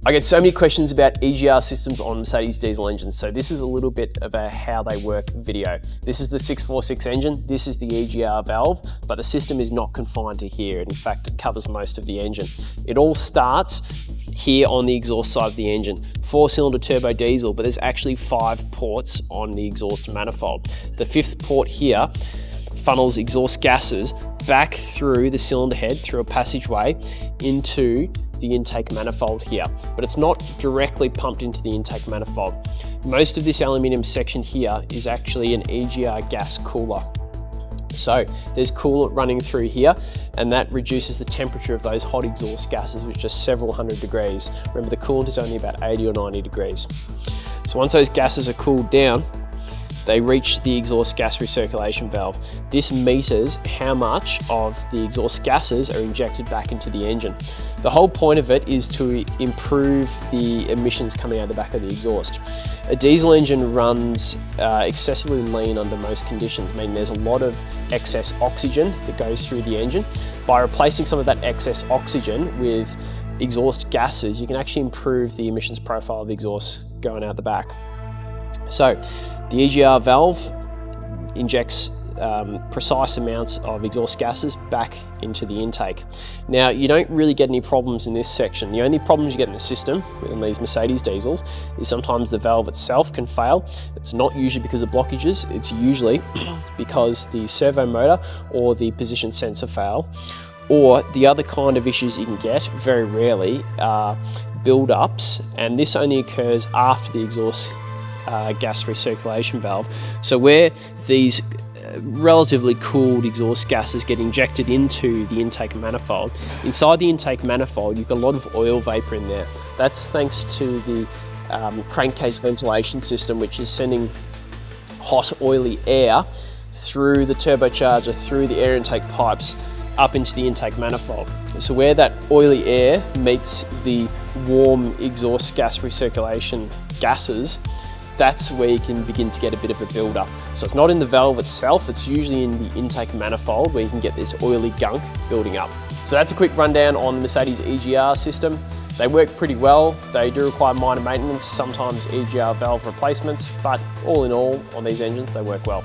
I get so many questions about EGR systems on Mercedes diesel engines, so this is a little bit of a how they work video. This is the 646 engine, this is the EGR valve, but the system is not confined to here, and in fact it covers most of the engine. It all starts here on the exhaust side of the engine. 4-cylinder turbo diesel, but there's actually 5 ports on the exhaust manifold. The 5th port here funnels exhaust gases back through the cylinder head, through a passageway, into the intake manifold here, but it's not directly pumped into the intake manifold. Most of this aluminium section here is actually an EGR gas cooler. So there's coolant running through here, and that reduces the temperature of those hot exhaust gases, which are several hundred degrees. Remember, the coolant is only about 80 or 90 degrees. So once those gases are cooled down, they reach the exhaust gas recirculation valve. This meters how much of the exhaust gases are injected back into the engine. The whole point of it is to improve the emissions coming out the back of the exhaust. A diesel engine runs excessively lean under most conditions, meaning there's a lot of excess oxygen that goes through the engine. By replacing some of that excess oxygen with exhaust gases, you can actually improve the emissions profile of the exhaust going out the back. So the EGR valve injects precise amounts of exhaust gases back into the intake. Now, you don't really get any problems in this section. The only problems you get in the system, in these Mercedes diesels, is sometimes the valve itself can fail. It's not usually because of blockages, it's usually because the servo motor or the position sensor fail. Or the other kind of issues you can get, very rarely, are build-ups, and this only occurs after the exhaust gas recirculation valve. So where these relatively cooled exhaust gases get injected into the intake manifold, inside the intake manifold you've got a lot of oil vapor in there. That's thanks to the crankcase ventilation system, which is sending hot oily air through the turbocharger, through the air intake pipes, up into the intake manifold. So where that oily air meets the warm exhaust gas recirculation gases, that's where you can begin to get a bit of a build-up. So it's not in the valve itself, it's usually in the intake manifold where you can get this oily gunk building up. So that's a quick rundown on the Mercedes EGR system. They work pretty well. They do require minor maintenance, sometimes EGR valve replacements, but all in all, on these engines, they work well.